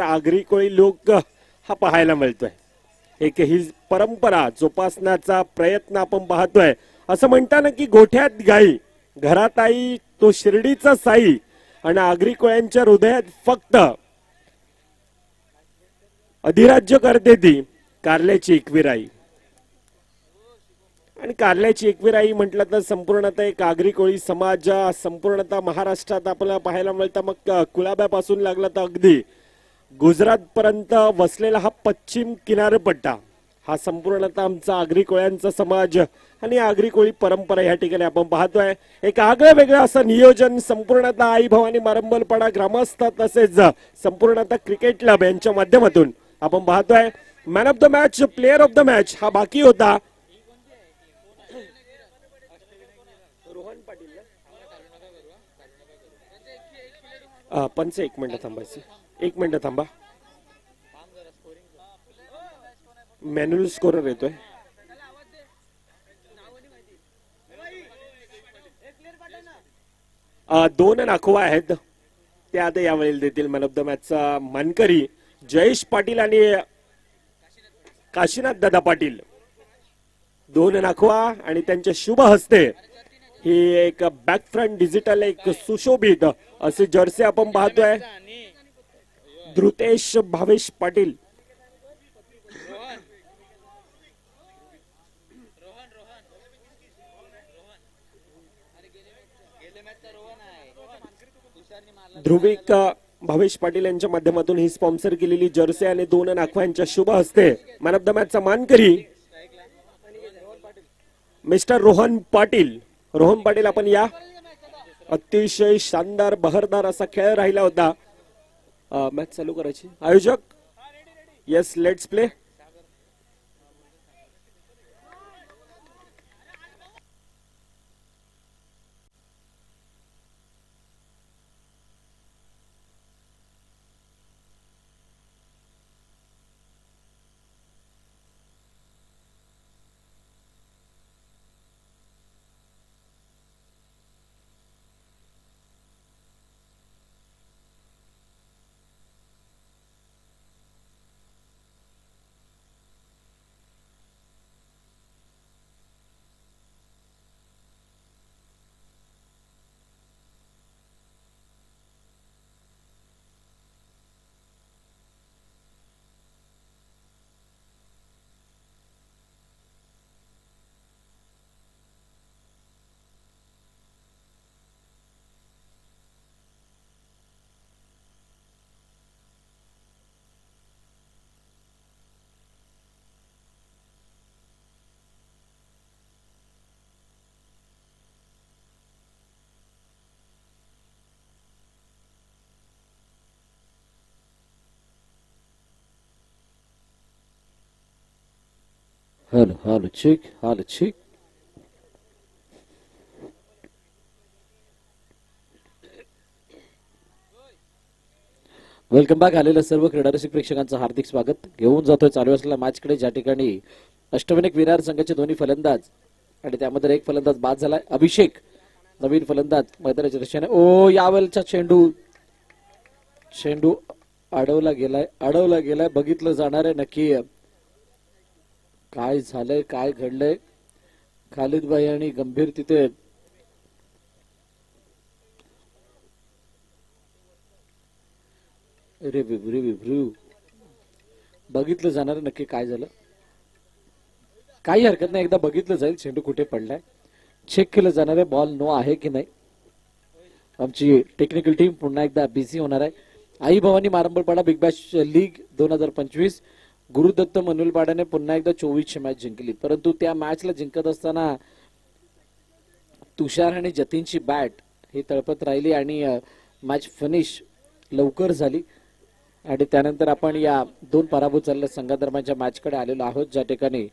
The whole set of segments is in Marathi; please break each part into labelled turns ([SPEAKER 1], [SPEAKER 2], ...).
[SPEAKER 1] आगरी कोळी लोक हा पाहायला मिळतोय. एक ही परंपरा जोपासण्याचा प्रयत्न आपण पाहतोय. असं म्हणताना की गोठ्यात गाई घरात आई तो शिर्डीचा साई आणि आगरी कोळ्यांच्या हृदयात फक्त अधिराज्य करते ती कारल्याची एकविराई. आणि कारल्याची एकविराई म्हटलं तर संपूर्णतः एक आगरी कोळी समाज संपूर्णतः महाराष्ट्रात आपल्याला पाहायला मिळतं. मग कुलाब्यापासून लागला तर अगदी गुजरात पर्यंत वसलेला हा पश्चिम किनारपट्टा हा संपूर्णतः आमचा आगरी कोळ्यांचा समाज आणि आगरी कोळी परंपरा या ठिकाणी आपण पाहतोय. एक आगळं वेगळं असं नियोजन संपूर्णतः आई भवानी मारंबलपाडा ग्रामस्थ तसेच संपूर्णतः क्रिकेट क्लब यांच्या माध्यमातून आपण पाहतोय. Man of the match player of the match हा बाकी होता. पंच एक मिनिट थांबायचं. एक मिनिट थांबा. मॅन्युअल स्कोरर येतोय. दोन नाखवा आहेत ते आता यावेळी देतील. मॅन ऑफ द मॅचचा मानकरी जयेश पाटील आणि काशीनाथ दादा पाटील. दोन नाखवा आणि त्यांच्या शुभ हस्ते ही एक बॅक फ्रंट डिजिटल एक सुशोभित असे जर्सी आपण पाहतोय. धृतेश भावेश पाटील. ध्रुविक भावेश पाटील यांच्या माध्यमातून ही स्पॉन्सर केलेली जर्सी आणि दोन नाखव्यांच्या शुभ हस्ते मॅन ऑफ द मॅचचा मानकरी मिस्टर रोहन पाटील. रोहन पाटील आपण या. अतिशय शानदार बहरदार असा खेळ राहिला होता. मॅच चालू करायची आयोजक. Yes let's play.
[SPEAKER 2] Hello, hello, check, hello, check. Welcome back. आलेल्या सर्व क्रीडारसिक प्रेक्षकांचं हार्दिक स्वागत. घेऊन जातोय चालू असलेल्या मॅचकडे, ज्या ठिकाणी अष्टविनायक विरार संघाचे दोन्ही फलंदाज आणि त्यामध्ये एक फलंदाज बाद झालाय. अभिषेक नवीन फलंदाज मैदानाच्या दिशेने. ओ यावेळचा चेंडू अडवला गेलाय. बघितलं जाणार आहे नक्की काय झालंय, काय घडलंय. खालिद भाई आणि गंभीर तिथे रिव्ह्यू बघितलं जाणार नक्की काय झालं. काही हरकत नाही, एकदा बघितलं जाईल चेंडू कुठे पडलाय. चेक केलं जाणार आहे बॉल नो आहे की नाही. आमची टेक्निकल टीम पुन्हा एकदा बिझी होणार आहे. आई Bhavani Marambalpada Big Bash League 2025 Gurudatt मनुलपाड्याने पुन्हा एकदा 24ची मॅच जिंकली. परंतु त्या मॅचला जिंकत असताना तुषार आणि जतीनची बॅट ही तळपत राहिली आणि मॅच फिनिश लवकर झाली. आणि त्यानंतर आपण या दोन पराभूत झालेल्या संघादरम्यानच्या मॅचकडे आलेलो आहोत, ज्या ठिकाणी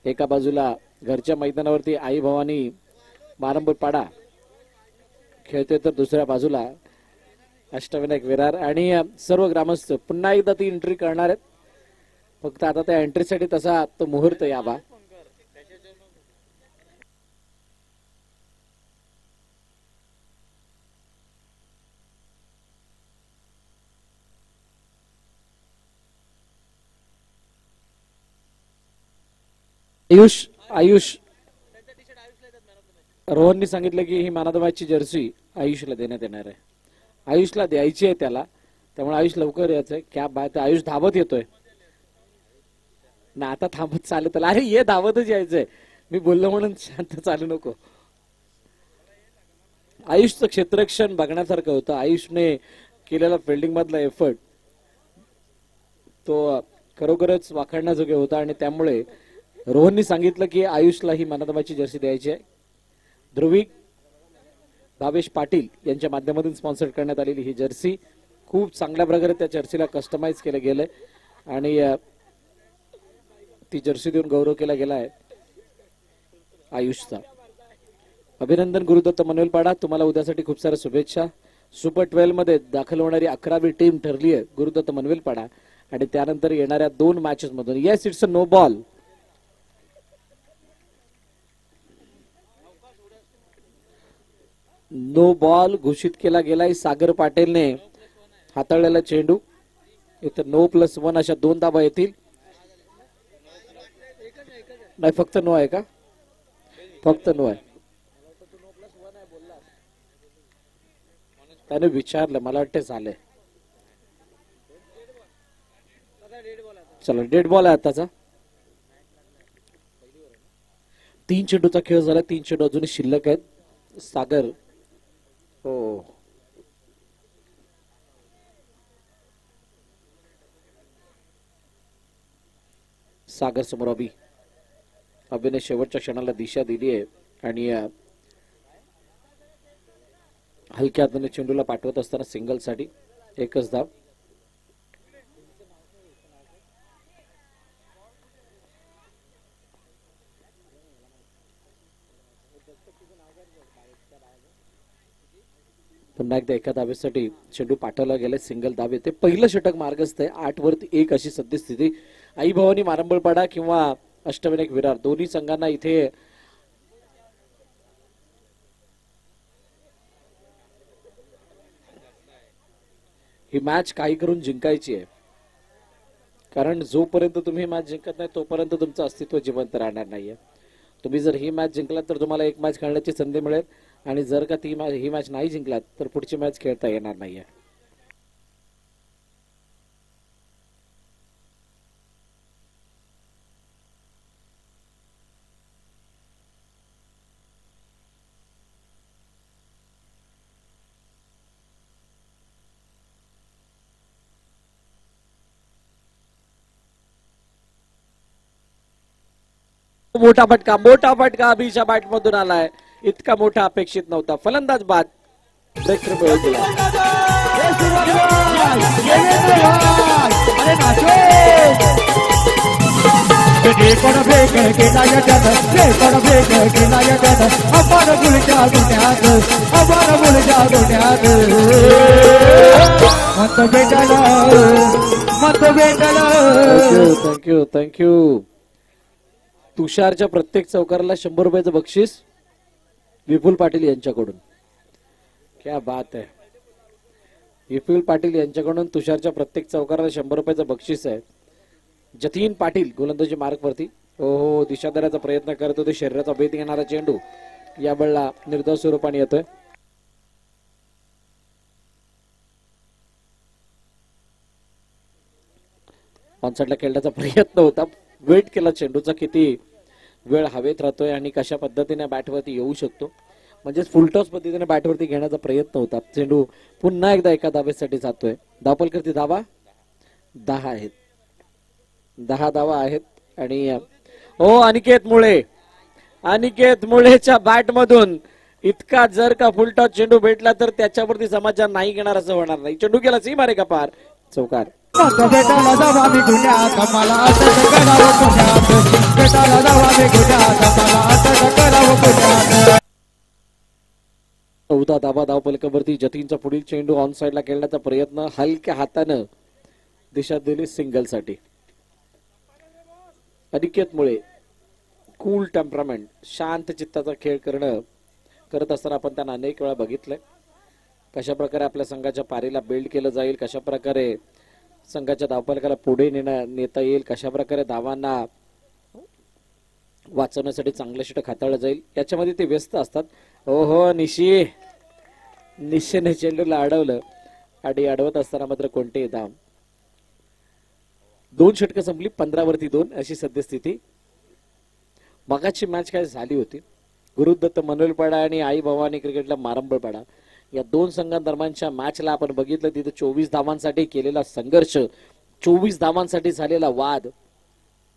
[SPEAKER 2] एका बाजूला घरच्या मैदानावरती आई भवानी मारंबलपाडा खेळते, तर दुसऱ्या बाजूला अष्टविनायक विरार. आणि सर्व ग्रामस्थ पुन्हा एकदा ती एंट्री करणार आहेत. फक्त आता त्या एंट्रीसाठी तसा तो मुहूर्त यावा. आयुष आयुष रोहननी सांगितलं की he man of the मॅचची Jersey आयुषला देण्यात येणार आहे. आयुषला द्यायची आहे त्याला, त्यामुळे आयुष लवकर यायचंय. क्या बात आहे, आयुष धावत येतोय ना, आता थांबत चालत आला. अरे ये धावतच यायचंय, मी बोललो म्हणून शांत चालू नको. आयुषचं क्षेत्ररक्षण बघण्यासारखं होतं. आयुषने केलेला फिल्डिंग मधला एफर्ट तो खरोखरच वाखाणण्याजोगे होता आणि त्यामुळे रोहननी सांगितलं की आयुषला he man of the मॅचची Jersey द्यायची आहे. ध्रुवी भावेश पाटील यांच्या माध्यमातून स्पॉन्सर करण्यात आलेली ही जर्सी खूप चांगल्या प्रकारे त्या जर्सीला कस्टमाइज केलं गेलंय आणि ती जर्सी देऊन गौरव केला गेला आहे आयुषचा. अभिनंदन गुरुदत्त मनवेलपाडा, तुम्हाला उद्यासाठी खूप साऱ्या शुभेच्छा. सुपर 12 मध्ये दाखल होणारी 11वी टीम ठरली आहे गुरुदत्त मनवेलपाडा आणि त्यानंतर येणाऱ्या 2 मॅचेस मधून. Yes, it's a no ball. No ball घोषित केला गेलाय. सागर पाटीलने हाताळलेला चेंडू. इथं No+1 अशा 2 धावा येतील. नाही, फक्त नो आहे का? फक्त नो आहे. त्याने विचारलं, मला वाटतं झालंय. चला, डेड बॉल आहे आताचा. 3 चेंडूचा खेळ झाला. 3 चेंडू अजूनही शिल्लक आहेत. सागर हो सागर समोर अभिने शेवटच्या क्षणाला दिशा दिली आहे आणि हलक्या हाताने चेंडूला पाठवत असताना सिंगल साठी एकच धाव. पुन्हा एकदा एका धावेसाठी चेंडू पाठवला गेला. सिंगल धाव येते. पहिलं षटक मार्गस्थ आहे. 8 वरती 1 अशी सद्यस्थिती. आई भवानी मारंबळपाडा किंवा अष्टविनायक विरार दोन्ही संघांना इथे ही मॅच काही करून जिंकायची आहे, कारण जोपर्यंत तुम्ही मॅच जिंकत नाही तोपर्यंत तुमचं अस्तित्व जिवंत राहणार नाहीये. तुम्ही जर ही मॅच जिंकलात तर तुम्हाला एक मॅच खेळण्याची संधी मिळेल आणि जर का ही मॅच नाही जिंकलात तर पुढची मॅच खेळता येणार नाहीये. मोठा फटका अभिच्या बॅट मधून आलाय. इतका मोठा अपेक्षित नव्हता. फलंदाज बाद ब्रेक दिला. थँक्यू. तुषारच्या प्रत्येक चौकाराला 100 रुपयाचं बक्षीस विपुल पाटील यांच्याकडून. क्या बात आहे. विपुल पाटील यांच्याकडून तुषारच्या प्रत्येक चौकाराला 100 रुपयाचं बक्षीस आहे. जतीन पाटील गोलंदाजी मार्क वरती. हो, दिशा देण्याचा प्रयत्न करत होते. शरीराचा भेद घेणारा चेंडू या बळला निर्धाव स्वरूपाने येतोय. ऑनसाइडला खेळण्याचा प्रयत्न होता. वेट केला चेंडूचा, किती वेळ हवेत राहतोय आणि कशा पद्धतीने बॅटवरती येऊ शकतो, म्हणजे फुलटॉस पद्धतीने बॅटवरती घेण्याचा प्रयत्न होता. चेंडू पुन्हा एकदा एका धावेसाठी जातोय. धावपलकरती धावा 10 आहेत. 10 धावा आहेत आणि हो, अनिकेत मुळेच्या बॅट मधून इतका जर का फुलटॉस चेंडू भेटला तर त्याच्यावरती समाचार नाही घेणार असं होणार नाही. चेंडू केला सीम मारे का पार. चौकार. चौथा धावा धावपलकावरती. जतीनचा पुढील चेंडू ऑन साइडला खेळण्याचा प्रयत्न, हलक्या हातानं दिशा दिली सिंगल साठी. अनिकेत मुळे कूल टेम्परामेंट, शांत चित्ताचा खेळ करत असताना आपण त्यांना अनेक वेळा बघितलंय. कशा प्रकारे आपल्या संघाच्या पारीला बिल्ड केलं जाईल, कशा प्रकारे संघाच्या धावपलकाला पुढे नेता येईल, कशा प्रकारे धावांना वाचवण्यासाठी चांगलं षटक हाताळलं जाईल याच्यामध्ये ते व्यस्त असतात. ओहो निशेने चेंडूला अडवलं आणि अडवत असताना मात्र कोणतेही धाव. 2 षटकं संपली, 15 वरती 2 अशी सद्यस्थिती. मगाची मॅच काय झाली होती, गुरुदत्त मनोलपाडा आणि आई भवानी क्रिकेटला मारंबळपाडा या 2 संघांदरम्यानच्या मॅचला आपण बघितलं. तिथे 24 धावांसाठी केलेला संघर्ष, 24 धावांसाठी झालेला वाद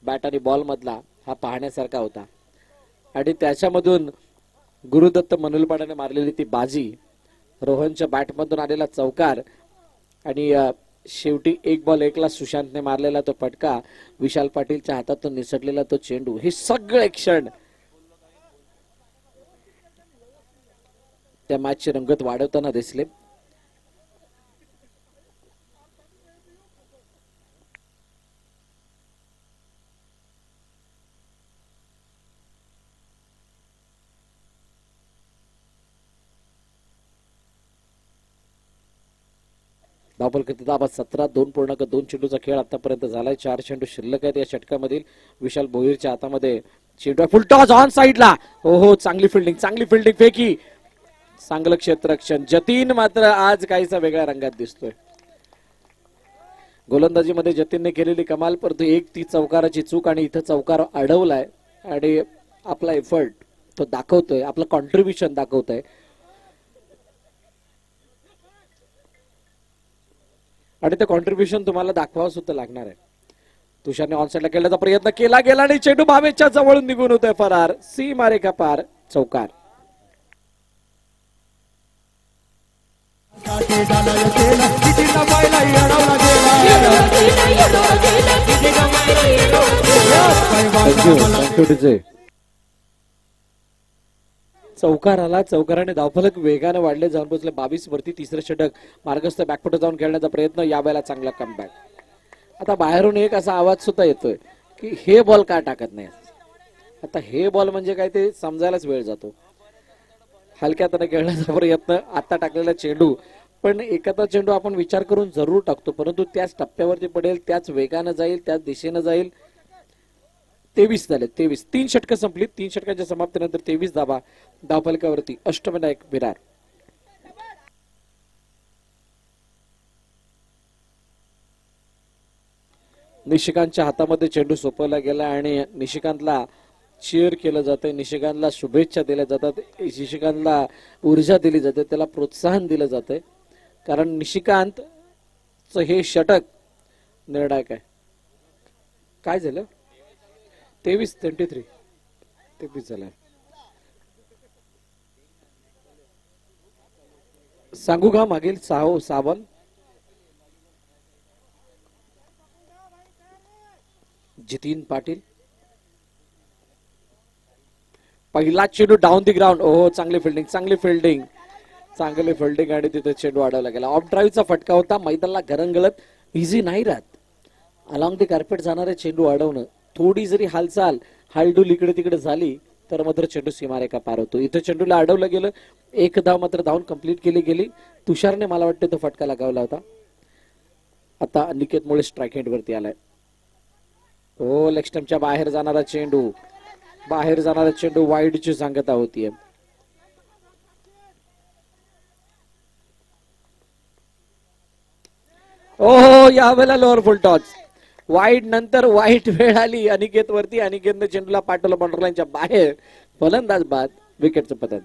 [SPEAKER 2] बॅट आणि बॉल मधला हा पाहण्यासारखा होता. आणि त्याच्यामधून गुरुदत्त मनोलपाड्याने मारलेली ती बाजी, रोहनच्या बॅटमधून आलेला चौकार आणि शेवटी 1 बॉल 1 ला सुशांतने मारलेला तो फटका, विशाल पाटीलच्या हातातून निसटलेला तो चेंडू, हे सगळे क्षण त्या मॅचची रंगत वाढवताना दिसले. धावफल दाबात 17, 2.2 चेंडूचा खेळ आतापर्यंत झालाय. 4 चेंडू शिल्लक आहेत या षटकामधील. विशाल भोईरच्या हातामध्ये चेंडू, फुल टॉस ऑन साइडला. हो चांगली फिल्डिंग फेकी, चांगलं क्षेत्ररक्षण. जतीन मात्र आज काहीसा वेगळ्या रंगात दिसतोय. गोलंदाजीमध्ये जतीनने केलेली कमाल, परंतु एक ती चौकाराची चूक आणि इथं चौकार अडवलाय आणि आपला एफर्ट तो दाखवतोय, आपलं कॉन्ट्रीब्युशन दाखवतोय. आणि ते कॉन्ट्रीब्युशन तुम्हाला दाखवावं सुद्धा लागणार आहे. तुषारने ऑनसाइडला खेळण्याचा प्रयत्न केला गेला आणि चेंडू भावेच्या जवळून निघून होतोय फरार. सीमारेखा पार, चौकार. चौकार आला. चौकाराने धावफलक वेगाने वाढले, जाऊन पोहोचले 22 वरती. तिसरं षटक मार्गस्थ बॅकफुट जाऊन खेळण्याचा प्रयत्न, यावेळेला चांगला कमबॅक. आता बाहेरून एक असा आवाज सुद्धा येतोय की हे बॉल का टाकत नाही. आता हे बॉल म्हणजे काय ते समजायलाच वेळ जातो. हलक्या हाताने खेळण्याचा प्रयत्न, आता टाकलेला चेंडू, पण एखादा चेंडू आपण विचार करून जरूर टाकतो, परंतु त्याच टप्प्यावरती पडेल, त्याच वेगानं जाईल, त्याच दिशेनं जाईल. 23 झाले, 23. 3 षटकं संपली. 3 षटकांच्या समाप्तीनंतर 23 धावा धावफलकावरती. अष्टविनायक विरार. निशिकांतच्या हातामध्ये चेंडू सोपवला गेला आणि निशिकांतला चीअर केलं जातंय, निशिकांतला शुभेच्छा दिल्या जातात, निशिकांतला ऊर्जा दिली जाते, त्याला प्रोत्साहन दिलं जातंय, कारण निशिकांतचं हे षटक निर्णायक आहे. काय झालं? 23 झालं. सांगू का मागील 6 बॉल? जतीन पाटील पहिला चेंडू डाऊन दी ग्राउंड. ओहो चांगली फिल्डिंग आणि तिथे चेंडू अडवला गेला. ऑफ ड्राईव्हचा फटका होता. मैदानाला घरंगळत इझी नाही राहत. अलॉंग दी कार्पेट जाणारे चेंडू अडवणं, थोडी जरी हालचाल हालडूल इकडे तिकडे झाली तर मात्र चेंडू सीमारेखा पार होतो. इथं चेंडूला अडवलं गेलं. 1 धाव मात्र धावून कंप्लीट केली गेली. तुषारने मला वाटतं तो फटका लगावला होता. आता अनिकेत मुळे स्ट्राईक एंड वरती आलाय. हो लेग स्टंपच्या बाहेर जाणारा चेंडू वाईडची सांगता होतीये. ओहो यावेळेला लोअर फुल टॉस. वाईट नंतर वाईट वेळ आली अनिकेत वरती. अनिकेतने चेंडूला पाठवलं बाउंड्री लाईनच्या बाहेर. फलंदाज बाद, विकेटचं पतन.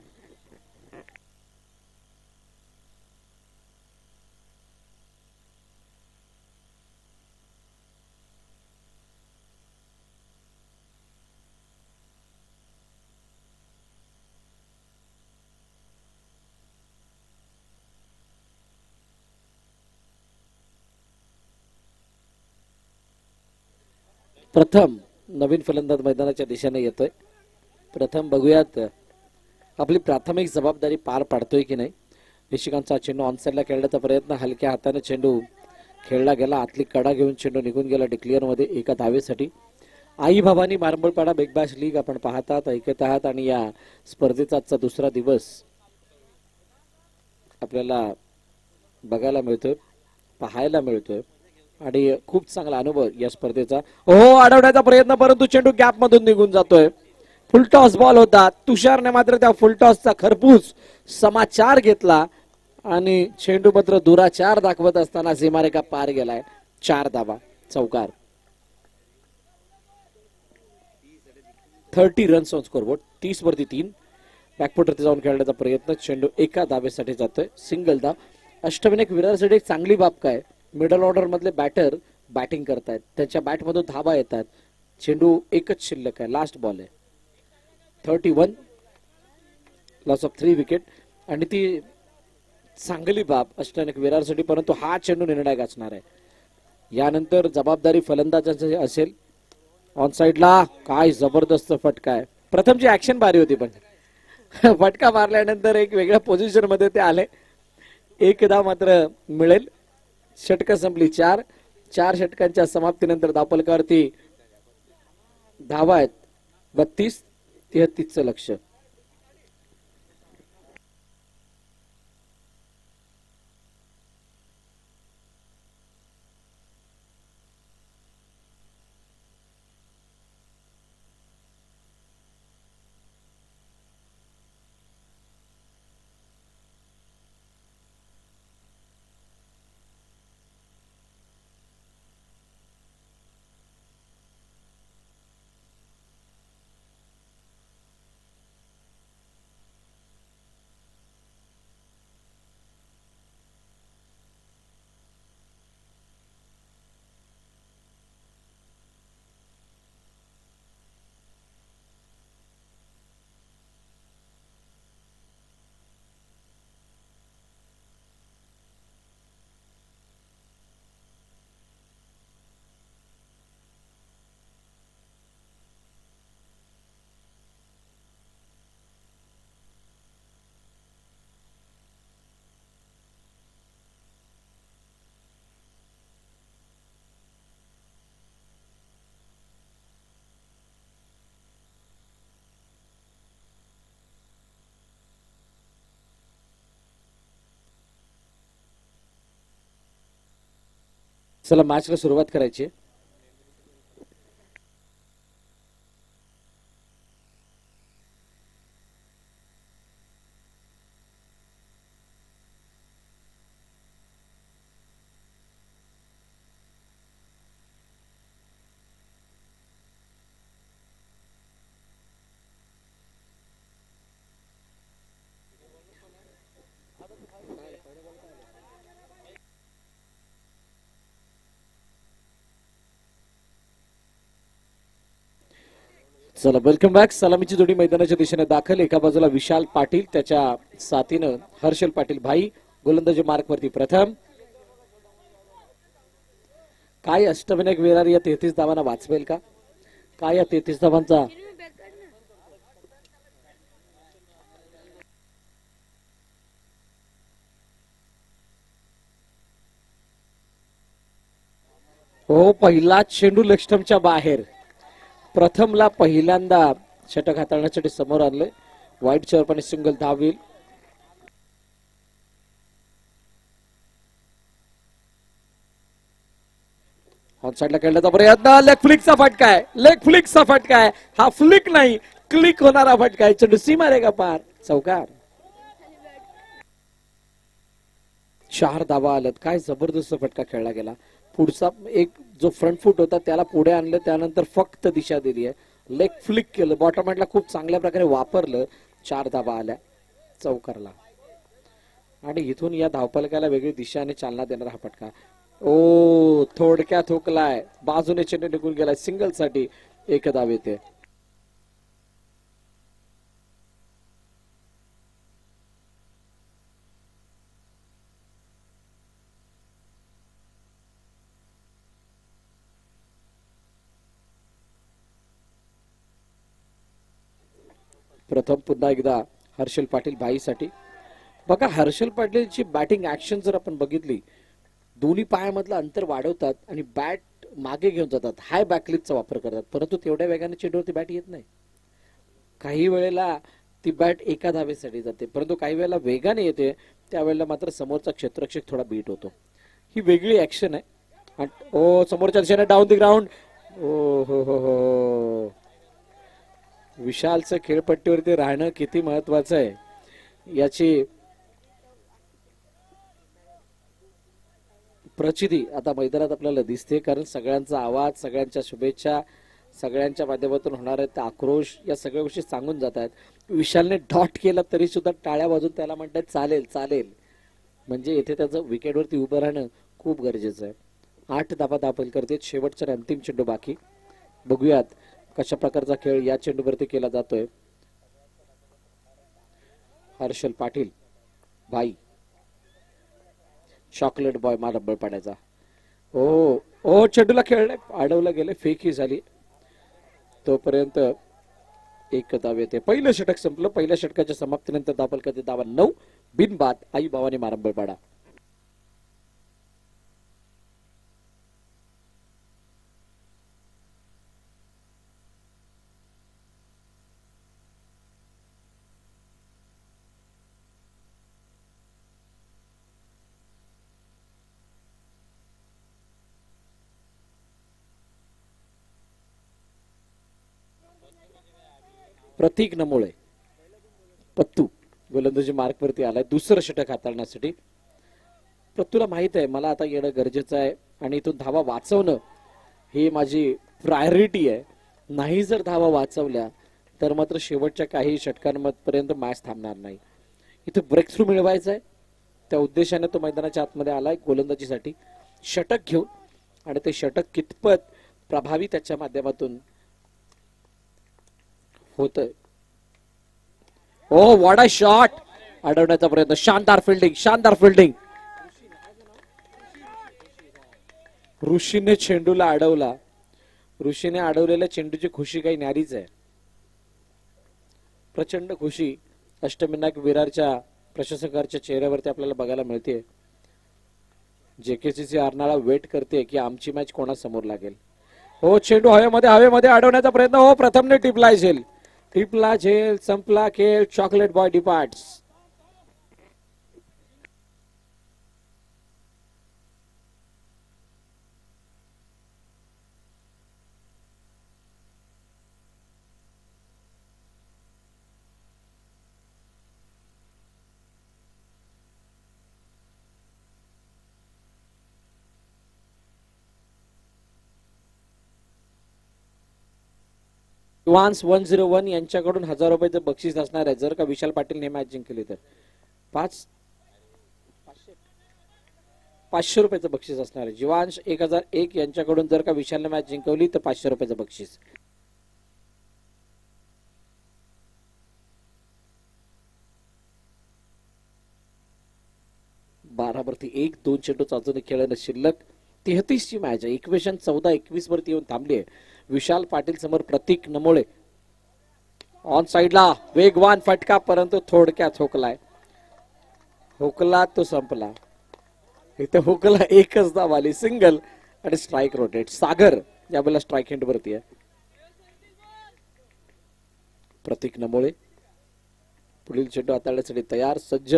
[SPEAKER 2] प्रथम नवीन फलंदाज मैदानाच्या दिशेने येतोय. प्रथम बघूयात आपली प्राथमिक जबाबदारी पार पाडतोय की नाही. निशिकांतचा चेंडू ऑनसाइडला खेळण्याचा प्रयत्न, हलक्या हाताने चेंडू खेळला गेला. आतली कडा घेऊन चेंडू निघून गेला डिक्लिअर मध्ये 1 धावेसाठी. आई भवानी मारंबळपाडा बिग बॅश लीग आपण पाहतात, ऐकत आहात आणि या स्पर्धेचा आजचा दुसरा दिवस आपल्याला बघायला मिळतोय, पाहायला मिळतोय आणि खूप चांगला अनुभव या स्पर्धेचा. हो अडवण्याचा प्रयत्न, परंतु चेंडू गॅप मधून निघून जातोय. फुलटॉस बॉल होता. तुषारने मात्र त्या फुलटॉसचा खरपूस समाचार घेतला आणि चेंडू मात्र दुराचार दाखवत असताना सीमारेखा पार गेलाय. 4 धावा, चौकार. 30 रन्स ऑन स्कोरबोर्ड, 30 वरती 3. बॅकफुटवरती जाऊन खेळण्याचा प्रयत्न, चेंडू एका धावेसाठी जातोय, सिंगल धाव. अष्टविनायक विरारसाठी एक चांगली बाब काय, मिडल ऑर्डर मधले बॅटर बॅटिंग करतायत, त्यांच्या बॅटमधून धावा येतात. चेंडू एकच शिल्लक आहे, लास्ट बॉल आहे. 31, लॉस ऑफ 3 विकेट, आणि ती चांगली बाब अष्टविनायक विरारसाठी. परंतु हा चेंडू निर्णायक असणार आहे. यानंतर जबाबदारी फलंदाजांची असेल. ऑन साइडला काय जबरदस्त फटका आहे. प्रथमची ऍक्शन भारी होती, पण फटका मारल्यानंतर एक वेगळ्या पोझिशन मध्ये ते आले. एक धाव मात्र मिळेल. षटकं संपली 4. 4 षटकांच्या समाप्तीनंतर धावफलकावरती धावा आहेत 32. 33चं लक्ष. चला मॅचला सुरुवात करायची. चला वेलकम बॅक. सलामीची जोडी मैदानाच्या दिशेने दाखल. एका बाजूला विशाल पाटील, त्याच्या साथीनं हर्षल पाटील भाई. गोलंदाजी मार्क वरती प्रथम. काय अष्टविनायक विरार या 33 धावांना वाचवेल का? काय या 33 धावांचा हो, पहिला चेंडू लेगस्टंपच्या बाहेर. प्रथमला पहिल्यांदा षटक हाताळण्यासाठी समोर आणले. वाईट चेअरपणे सिंगल धाव येईल. ऑन साइडला खेळण्याचा प्रयत्न, लेग फ्लिकचा फटका आहे. लेग फ्लिकचा फटका आहे. हा फ्लिक नाही, क्लिक होणारा फटका आहे. चेंडू सीमारेखा पार, चौकार. 4 धावा आल्यात. काय जबरदस्त फटका खेळला गेला. पुढचा एक जो फ्रंट फुट होता त्याला पुढे आणलं, त्यानंतर फक्त दिशा दिली आहे. लेग फ्लिक केलं, बॉटम हँडला खूप चांगल्या प्रकारे वापरलं. 4 धावा आल्या, चौकारला. आणि इथून या धावफलकाला वेगळी दिशा आणि चालना देणारा हा फटका. ओ, थोडक्यात हुकलाय, बाजूने चेंडू निघून गेलाय. सिंगल साठी 1 धाव येते. प्रथम पुन्हा एकदा हर्षल पाटील भाईसाठी. बघा, हर्षल पाटीलची बॅटिंग ऍक्शन जर आपण बघितली, दोन्ही पायामधलं अंतर वाढवतात आणि बॅट मागे घेऊन जातात. हाय बॅकलिपचा वापर करतात, परंतु तेवढ्या वेगाने चेंडूवरती बॅट येत नाही. काही वेळेला ती बॅट एका धावेसाठी जाते, परंतु काही वेळेला वेगाने येते, त्यावेळेला मात्र समोरचा क्षेत्ररक्षक थोडा बीट होतो. ही वेगळी ऍक्शन आहे. ओ, समोरच्या दिशेने डाऊन दी ग्राउंड. ओ हो हो हो, विशालचं खेळपट्टीवरती राहणं किती महत्वाचं आहे याची प्रचिती आता मैदानात आपल्याला दिसते, कारण सगळ्यांचा आवाज, सगळ्यांच्या शुभेच्छा, सगळ्यांच्या माध्यमातून होणारे ते आक्रोश या सगळ्या गोष्टी सांगून जात आहेत. विशालने डॉट केला तरी सुद्धा टाळ्या वाजून त्याला म्हणतात चालेल चालेल, म्हणजे येथे त्याचं विकेटवरती उभं राहणं खूप गरजेचं आहे. 8 धावा दाखल करते, शेवटचा आणि अंतिम चेंडू बाकी. बघूयात कशा प्रकारचा खेळ या चेंडूवरती केला जातोय. हर्षल पाटील भाई, चॉकलेट बॉय मारबळ पाडायचा. ओ ओ चेंडूला खेळले, अडवलं गेले, फेक ही झाली. तोपर्यंत एक धाव येते. पहिलं षटक संपलं. पहिल्या षटकाच्या समाप्तीनंतर दाखल करते धावा 9 बिनबाद. आई भावानी मारबळ पाडा. प्रतीक नमोळे पत्तू गोलंदाजी मार्कवरती आलाय दुसरं षटक हाताळण्यासाठी. पत्तूला माहित आहे मला आता येणं गरजेचं आहे आणि इथून धावा वाचवणं ही माझी प्रायोरिटी आहे. नाही जर धावा वाचवल्या तर मात्र शेवटच्या काही षटकांपर्यंत मॅच थांबणार नाही. इथे ब्रेक थ्रू मिळवायचा आहे, त्या उद्देशाने तो मैदानाच्या आतमध्ये आलाय गोलंदाजीसाठी षटक घेऊन. आणि ते षटक कितपत प्रभावी त्याच्या माध्यमातून होतंय. ओ व्हॉट अ शॉट, अडवण्याचा प्रयत्न, शानदार फिल्डिंग, शानदार फिल्डिंग. ऋषीने चेंडूला अडवला. ऋषीने अडवलेल्या चेंडूची खुशी काही न्यारीच आहे. प्रचंड खुशी अष्टविनायक विरारच्या प्रशासकाच्या चेहऱ्यावरती आपल्याला बघायला मिळते. जेकेसीसी अर्नाळा वेट करते की आमची मॅच कोणासमोर लागेल. हो चेंडू हवेमध्ये हवेमध्ये अडवण्याचा प्रयत्न. हो प्रथमने टिपला झेल, टिपला झेल, संपला खेळ. Chocolate boy departs. युवान्स 101 यांच्याकडून 1000 रुपयाचं बक्षीस असणार आहे जर का विशाल पाटील ने मॅच जिंकली तर. 500 रुपयाचं बक्षीस असणार आहे. जीवांश 1001 यांच्याकडून जर का विशालने मॅच जिंकवली तर 500 रुपयाचं बक्षीस. बारावरती 1-2 चेंडू अजूनही खेळणं शिल्लक. 33 ची मॅच आहे. इक्वेशन 14-21 वरती येऊन थांबली आहे. विशाल पाटील समोर प्रतीक नमोळे. ऑन साइडला वेगवान फटका, परंतु थोडक्यात हुकलाय. हुकला तो संपला. इथे हुकला एकच धाव आली, सिंगल आणि स्ट्राईक रोटेट. सागर यावेळेला स्ट्राईक एंड वरती आहे. प्रतीक नमोळे पुढील चेंडू हाताळण्यासाठी तयार, सज्ज.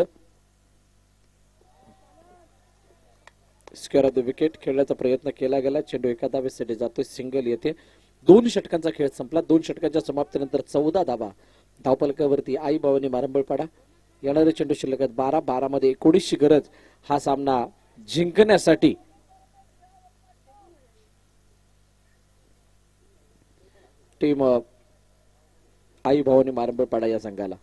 [SPEAKER 2] स्क्वेअर ऑफ द विकेट खेळण्याचा प्रयत्न केला गेला. चेंडू एका धावेसाठी जातोय, सिंगल येते. 2 षटकांचा खेळ संपला. 2 षटकांच्या समाप्तीनंतर 14 धावा. धावफलकावरती आई भावानी मारंबळपाडा. येणारे चेंडू शिल्लक 12 मध्ये 19 ची गरज हा सामना जिंकण्यासाठी. टीम आई भावानी मारंबळपाडा या संघाला.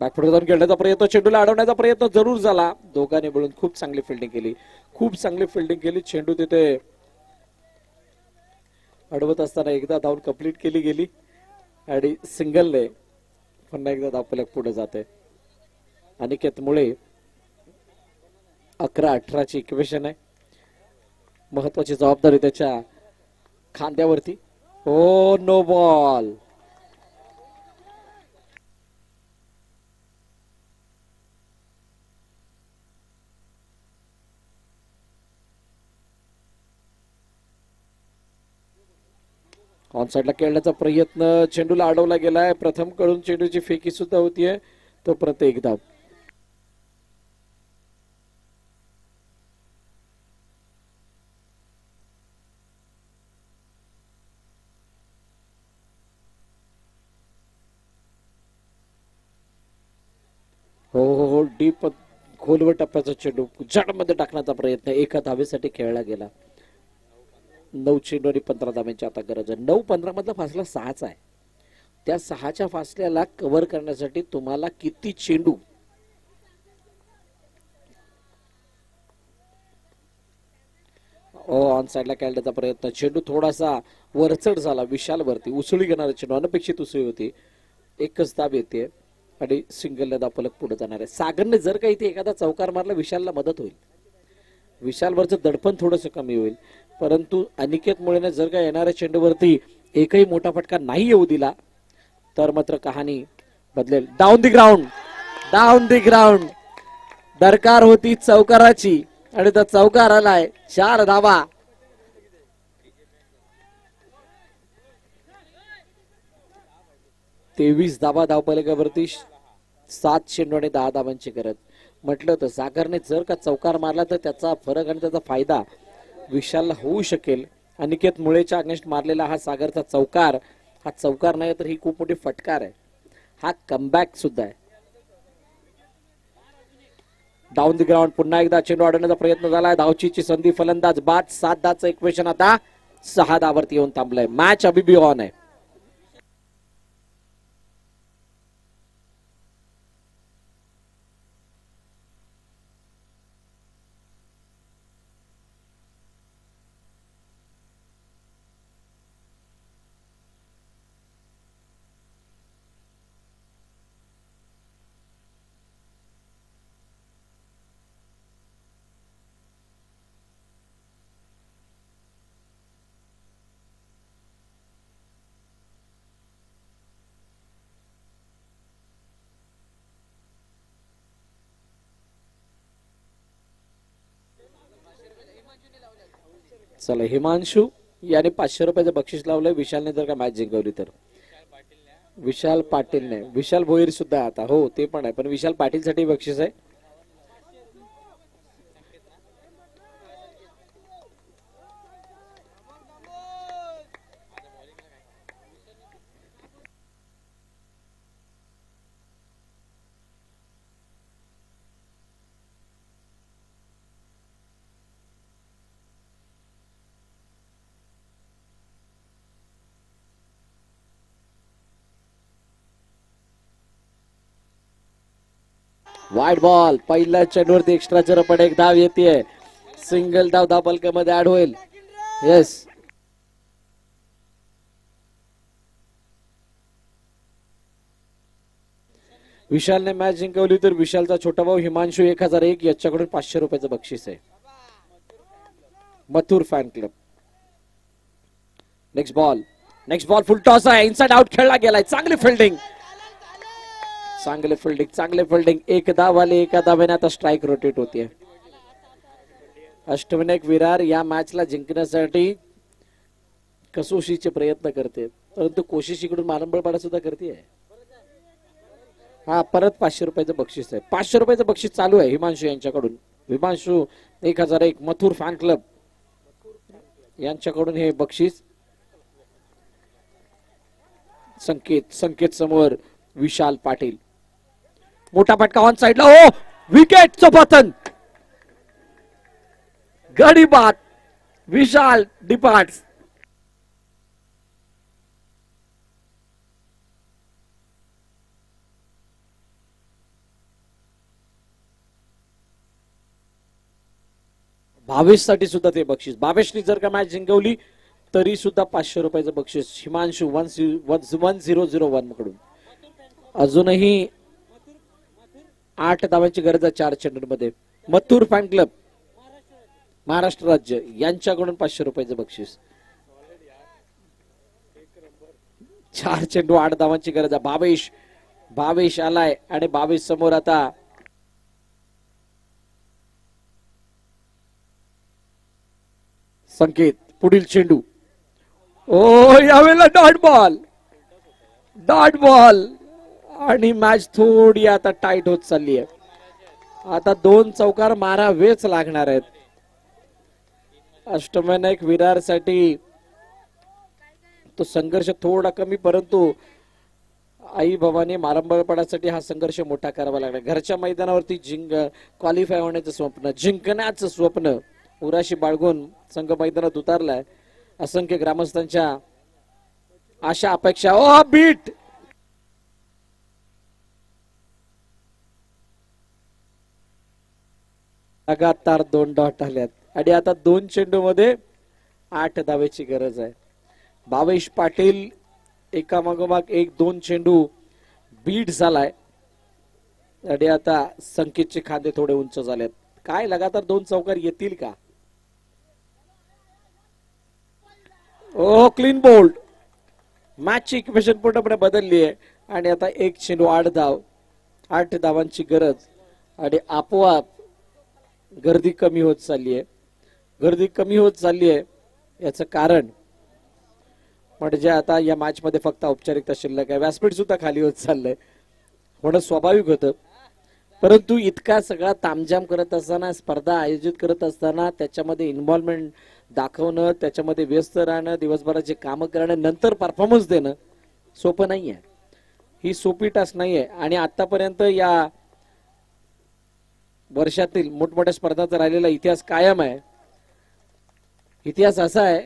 [SPEAKER 2] बॅकफुट जाऊन खेळण्याचा प्रयत्न, चेंडूला अडवण्याचा प्रयत्न जरूर झाला. दोघांनी मिळून खूप चांगली फिल्डिंग केली, खूप चांगली फिल्डिंग केली. चेंडू तिथे अडवत असताना एकदा धाव कंप्लीट केली गेली आणि सिंगलने पुन्हा एकदा धावफलक पुढे जाते. अनिकेत मुळे 11-18 ची इक्वेशन आहे. महत्वाची जबाबदारी त्याच्या खांद्यावरती. Oh no ball. ऑन साइडला खेळण्याचा प्रयत्न, चेंडूला अडवला गेलाय. प्रथम कडून चेंडूची फेकी सुद्धा होतीये. तो परत एक धाव. हो, डीप खोलवर टप्प्याचा चेंडू जडमध्ये टाकण्याचा प्रयत्न एका धावेसाठी खेळला गेला. 9 चेंडू आणि 15 धाव्यांची आता गरज आहे. 9-15 मधला फासला 6चा आहे. त्या 6च्या फासल्याला कव्हर करण्यासाठी तुम्हाला किती चेंडू ऑन साइडला खेळण्याचा प्रयत्न, चेंडू थोडासा वरचढ झाला विशाल वरती. उसळी घेणारा चेंडू, अनपेक्षित उसळी होती. एकच धाव येते आणि सिंगल धाव फलक पुढे जाणार आहे. सागरने जर काही इथे एखादा चौकार मारला विशालला मदत होईल. विशालवरचं दडपण थोडंसं कमी होईल. परंतु अनिकेत मुळेने जर का येणाऱ्या चेंडूवरती एकही मोठा फटका नाही येऊ दिला तर मात्र कहाणी बदलेल. Down the ground, down the ground. दरकार होती चौकाराची आणि त्या चौकार आलाय. 4 धावा. तेवीस धावा धावफलकावरती, 7 चेंडू आणि 10 धावांची गरज. म्हटलं होतं सागरने जर का चौकार मारला तर त्याचा फरक आणि त्याचा फायदा विशालला होऊ शकेल. अनिकेत मुळेच्या अगेन्स्ट मारलेला हा सागरचा चौकार, हा चौकार नाही तर ही खूप मोठी फटकार आहे. हा कमबॅक सुद्धा आहे. Down the ground. पुन्हा एकदा चेंडू अडवण्याचा प्रयत्न झालाय. धावचीची संधी, फलंदाज बाद. 7 धावचं इक्वेशन आता 6 धावावरती येऊन थांबलंय. मॅच अभी भी ऑन आहे. चला, हिमांशू याने 500 रुपयाचं बक्षीस लावलंय. विशालने जर का मॅच जिंकवली तर. विशाल पाटीलने, विशाल भोईर सुद्धा आता, हो ते पण आहे, पण विशाल पाटील साठी बक्षीस आहे. वाईट बॉल. पहिल्या चेंडूवरती एक्स्ट्राच्या पण एक धाव येते. सिंगल धाव धावफलकामध्ये ऍड होईल. येस, विशालने मॅच जिंकवली तर विशालचा छोटा भाऊ हिमांशू 1001 याच्याकडून 500 रुपयाचं बक्षीस आहे. Mathur fan club. Next ball, next ball फुल टॉस आहे. इनसाइड आउट खेळला गेलाय. चांगली फिल्डिंग, चांगले फिल्डिंग, चांगले फिल्डिंग. एक धाव आली. एका धावेने आता स्ट्राईक रोटेट होतीये. अष्टविनायक विरार या मॅचला जिंकण्यासाठी कसोशीचे प्रयत्न करते, परंतु कोशिश इकडून मालंबळपाडा सुद्धा करते. हा परत 500 रुपयाचं बक्षीस आहे. 500 रुपयाचं बक्षीस चालू आहे हिमांशू यांच्याकडून. हिमांशू 1001 मथुर फॅन क्लब यांच्याकडून हे बक्षीस. संकेत समोर विशाल पाटील. मोठा फटका ऑन साइडला. हो, विकेटचं पतन. गडी बाद. विशाल डिपार्ट्स. भावेश साठी सुद्धा ते बक्षीस. भावेशनी जर का मॅच जिंकवली तरी सुद्धा 500 रुपयाचं बक्षीस हिमांशू 1001 कडून. अजूनही 8 धावांची गरज आहे 4 चेंडूंमध्ये. मथुर फॅन क्लब महाराष्ट्र राज्य यांच्याकडून 500 रुपयाचं बक्षीस. 4 चेंडू 8 धावांची गरज आहे. भावेश आलाय आणि भावेश समोर आता संकेत. पुढील चेंडू ओ यावेळेला डॉट बॉल आणि मॅच थोडी आता टाईट होत चालली आहे. आता 2 चौकार मारावेच लागणार आहेत अष्टमनायक विरारसाठी. तो संघर्ष थोडा कमी, परंतु आई भवानी मारंबळपणासाठी हा संघर्ष मोठा करावा लागला. घरच्या मैदानावरती क्वालिफाय होण्याचं स्वप्न, जिंकण्याचं स्वप्न उराशी बाळगून संघ मैदानात उतारलाय. असंख्य ग्रामस्थांच्या आशा अपेक्षा. ओ बीट लगातार 2 डॉट आल्यात आणि आता 2 चेंडू मध्ये 8 धावेची गरज आहे. भावेश पाटील एका मागोमाग एक 2 चेंडू बीट झालाय आणि आता संकेतचे खांदे थोडे उंच झालेत. काय लगातार 2 चौकार येतील का? ओ क्लीन बोल्ड. मॅचची इक्वेशन पूर्णपणे बदलली आहे आणि आता 1 चेंडू 8 धावांची गरज आणि आपोआप गर्दी कमी होत चालली आहे. याचं कारण म्हणजे आता या मॅच मध्ये फक्त औपचारिकता शिल्लक आहे. व्यासपीठ सुद्धा खाली होत चाललंय, होणं स्वाभाविक होतं. परंतु इतका सगळा तामझाम करत असताना, स्पर्धा आयोजित करत असताना त्याच्यामध्ये इन्व्हॉल्वमेंट दाखवणं, त्याच्यामध्ये व्यस्त राहणं, दिवसभराचे कामं करणं, नंतर परफॉर्मन्स देणं सोपं नाहीये. ही सोपी टास्क नाहीये. आणि आतापर्यंत या वर्षातील मोठमोठ्या स्पर्धांचा राहिलेला इतिहास कायम आहे. इतिहास असा आहे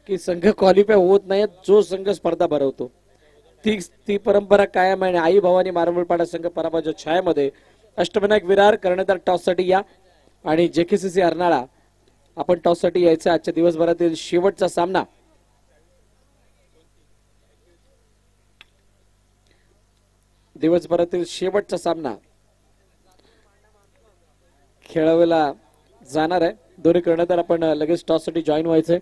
[SPEAKER 2] की संघ क्वालिफाय होत नाहीत, जो संघ स्पर्धा भरवतो. ती परंपरा कायम आहे. आई भवानी मारंबळपाडा संघ पराभवाच्या छायामध्ये. अष्टविनायक विरार कर्णधार टॉससाठी या आणि जेकेसीसी अर्नाळा आपण टॉससाठी यायचं. आजच्या दिवसभरातील शेवटचा सामना खेळवला जाणार आहे. दोन्ही कर्णधार आपण लगेच टॉससाठी जॉईन व्हायचंय.